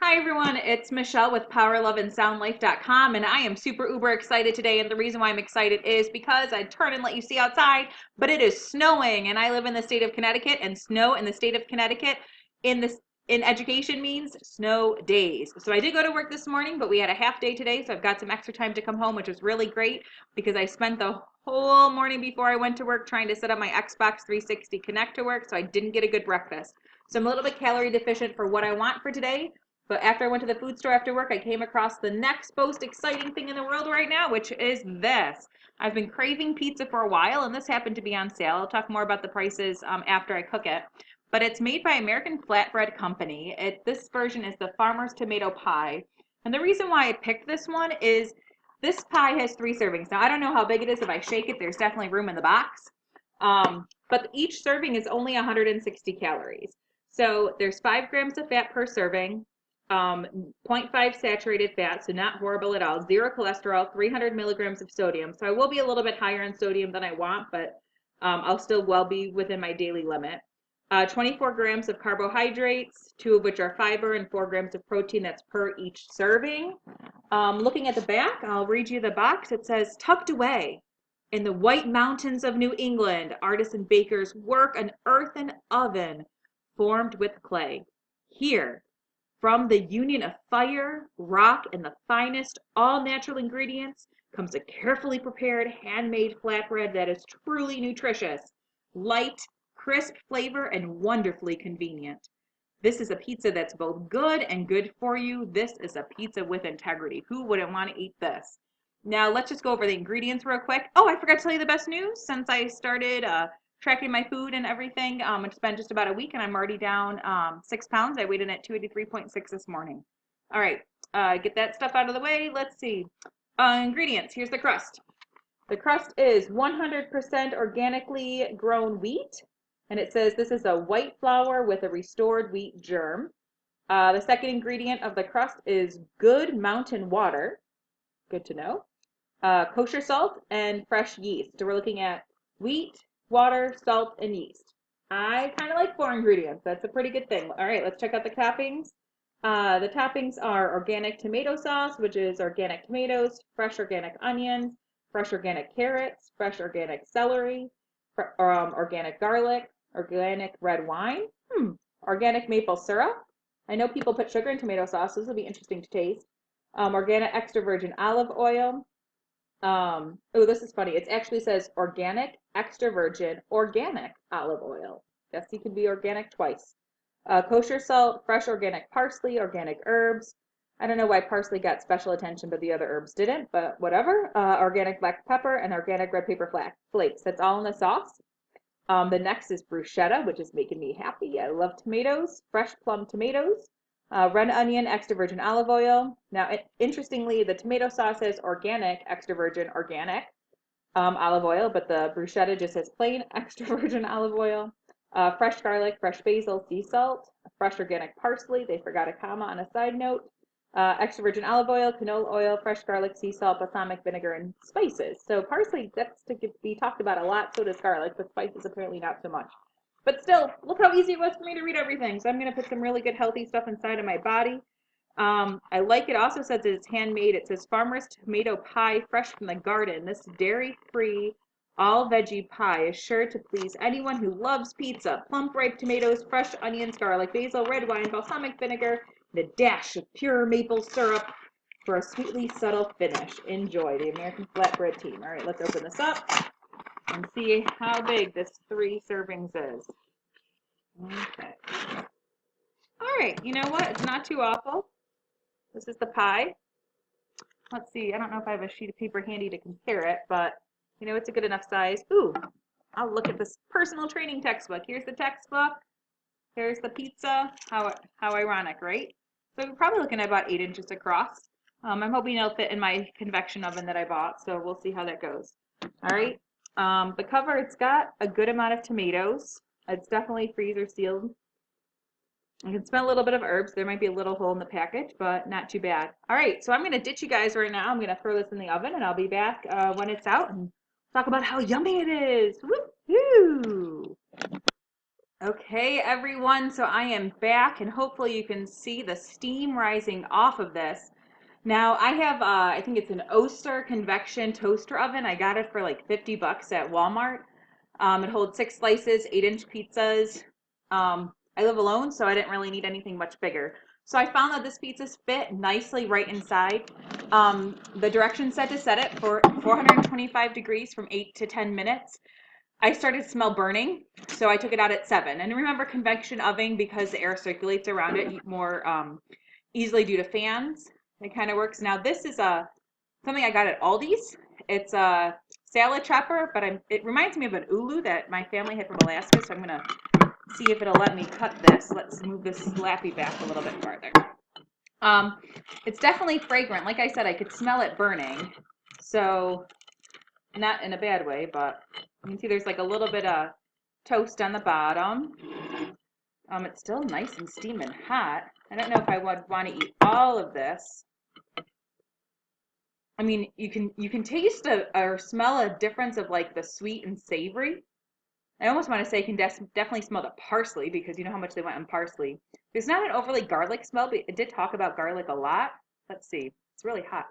Hi everyone, it's Michelle with PowerLoveAndSoundLife.com, and I am super uber excited today. And the reason why I'm excited is because I turn and let you see outside, but it is snowing, and I live in the state of Connecticut, and snow in the state of Connecticut in education means snow days. So I did go to work this morning, but we had a half day today, so I've got some extra time to come home, which was really great because I spent the whole morning before I went to work trying to set up my Xbox 360 Connect to work, so I didn't get a good breakfast. So I'm a little bit calorie deficient for what I want for today. But after I went to the food store after work, I came across the next most exciting thing in the world right now, which is this. I've been craving pizza for a while, and this happened to be on sale. I'll talk more about the prices after I cook it. But it's made by American Flatbread Company. This version is the Farmer's Tomato Pie. And the reason why I picked this one is this pie has 3 servings. Now, I don't know how big it is. If I shake it, there's definitely room in the box. But each serving is only 160 calories. So there's 5 grams of fat per serving. 0.5 saturated fat, so not horrible at all. 0 cholesterol, 300 milligrams of sodium. So I will be a little bit higher in sodium than I want, but I'll still well be within my daily limit. 24 grams of carbohydrates, 2 of which are fiber, and 4 grams of protein. That's per each serving. Looking at the back, I'll read you the box. It says, tucked away in the White Mountains of New England, artisan bakers work an earthen oven formed with clay. Here, from the union of fire, rock, and the finest all-natural ingredients comes a carefully prepared handmade flatbread that is truly nutritious, light, crisp flavor, and wonderfully convenient. This is a pizza that's both good and good for you. This is a pizza with integrity. Who wouldn't want to eat this? Now let's just go over the ingredients real quick. Oh, I forgot to tell you the best news. Since I started tracking my food and everything. It's been just about a week and I'm already down 6 pounds. I weighed in at 283.6 this morning. All right, get that stuff out of the way. Let's see. Ingredients. Here's the crust. The crust is 100% organically grown wheat. And it says this is a white flour with a restored wheat germ. The second ingredient of the crust is good mountain water. Good to know. Kosher salt and fresh yeast. So we're looking at wheat, water, salt, and yeast. I kind of like 4 ingredients. That's a pretty good thing. All right, let's check out the toppings. The toppings are organic tomato sauce, which is organic tomatoes, fresh organic onions, fresh organic carrots, fresh organic celery, organic garlic, organic red wine, organic maple syrup. I know people put sugar in tomato sauce. This will be interesting to taste. Organic extra virgin olive oil. Oh, this is funny. It actually says organic, extra virgin, organic olive oil. Guess you can be organic twice. Kosher salt, fresh organic parsley, organic herbs. I don't know why parsley got special attention, but the other herbs didn't, but whatever. Organic black pepper and organic red pepper flakes. That's all in the sauce. The next is bruschetta, which is making me happy. I love tomatoes, fresh plum tomatoes. Red onion, extra virgin olive oil. Now, interestingly, the tomato sauce says organic, extra virgin, organic olive oil, but the bruschetta just says plain extra virgin olive oil. Fresh garlic, fresh basil, sea salt, fresh organic parsley. They forgot a comma on a side note. Extra virgin olive oil, canola oil, fresh garlic, sea salt, balsamic vinegar, and spices. So parsley gets to be talked about a lot, so does garlic, but spices apparently not so much. But still, look how easy it was for me to read everything. So I'm going to put some really good healthy stuff inside of my body. I like it. Also says that it's handmade. It says Farmer's Tomato Pie, fresh from the garden. This dairy-free, all-veggie pie is sure to please anyone who loves pizza. Plump, ripe tomatoes, fresh onions, garlic, basil, red wine, balsamic vinegar, and a dash of pure maple syrup for a sweetly subtle finish. Enjoy, the American Flatbread team. All right, let's open this up and see how big this 3 servings is. Okay. All right, you know what? It's not too awful. This is the pie. Let's see. I don't know if I have a sheet of paper handy to compare it, but you know, it's a good enough size. Ooh, I'll look at this personal training textbook. Here's the textbook. Here's the pizza. How ironic, right? So we're probably looking at about 8 inches across. I'm hoping it'll fit in my convection oven that I bought, so we'll see how that goes. All right. The cover, it's got a good amount of tomatoes. It's definitely freezer sealed. I can smell a little bit of herbs. There might be a little hole in the package, but not too bad. All right, so I'm going to ditch you guys right now. I'm going to throw this in the oven, and I'll be back when it's out and talk about how yummy it is. Woo-hoo! Okay, everyone, so I am back and hopefully you can see the steam rising off of this. Now I have, I think it's an Oster convection toaster oven. I got it for like 50 bucks at Walmart. It holds 6 slices, 8-inch pizzas. I live alone, so I didn't really need anything much bigger. So I found that this pizza's fit nicely right inside. The directions said to set it for 425 degrees from 8 to 10 minutes. I started to smell burning, so I took it out at 7. And remember, convection oven, because the air circulates around it more easily due to fans. It kind of works. Now this is something I got at Aldi's. It's a salad chopper, but it reminds me of an ulu that my family had from Alaska. So I'm gonna see if it'll let me cut this. Let's move this slappy back a little bit farther. Um, it's definitely fragrant. Like I said, I could smell it burning. So not in a bad way, but you can see there's like a little bit of toast on the bottom. It's still nice and steaming hot. I don't know if I would want to eat all of this. I mean, you can taste or smell a difference of like the sweet and savory. I almost want to say you can definitely smell the parsley because you know how much they went on parsley. There's not an overly garlic smell, but it did talk about garlic a lot. Let's see. It's really hot.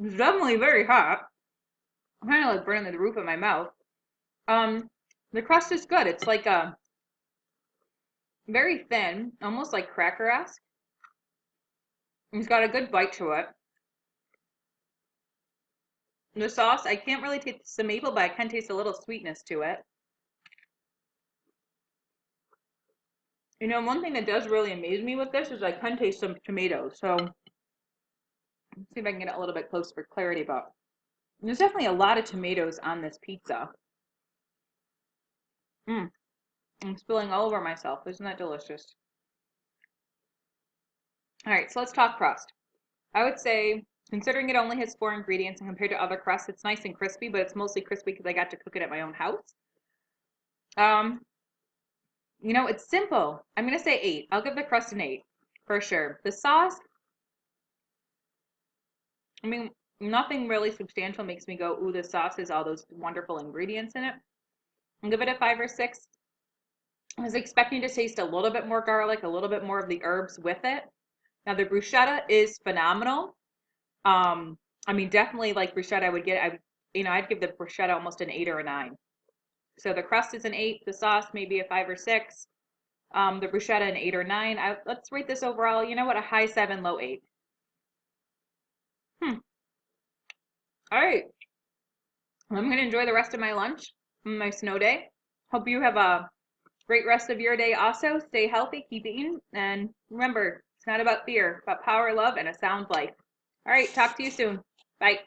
It's definitely very hot. I'm kind of like burning the roof of my mouth. Um, the crust is good. It's like a very thin, almost like cracker-esque. It's got a good bite to it. The sauce, I can't really taste the maple, but I can taste a little sweetness to it. You know, one thing that does really amaze me with this is I can taste some tomatoes. So let's see if I can get it a little bit close for clarity, but there's definitely a lot of tomatoes on this pizza. I'm spilling all over myself. Isn't that delicious? All right, so let's talk crust. I would say, considering it only has 4 ingredients and compared to other crusts, it's nice and crispy, but it's mostly crispy because I got to cook it at my own house. Um, you know, it's simple. I'm gonna say 8. I'll give the crust an 8 for sure. The sauce, I mean, nothing really substantial makes me go, ooh, this sauce has all those wonderful ingredients in it. I'll give it a 5 or 6. I was expecting to taste a little bit more garlic, a little bit more of the herbs with it. Now the bruschetta is phenomenal. Um, I mean, definitely like bruschetta, I'd give the bruschetta almost an 8 or a 9. So the crust is an 8, the sauce maybe a 5 or 6. The bruschetta an 8 or 9. Let's rate this overall. You know what? A high 7, low 8. Hmm. All right. I'm gonna enjoy the rest of my lunch, my snow day. Hope you have a great rest of your day. Also, stay healthy, keep eating, and remember, it's not about fear, it's about power, love, and a sound life. All right. Talk to you soon. Bye.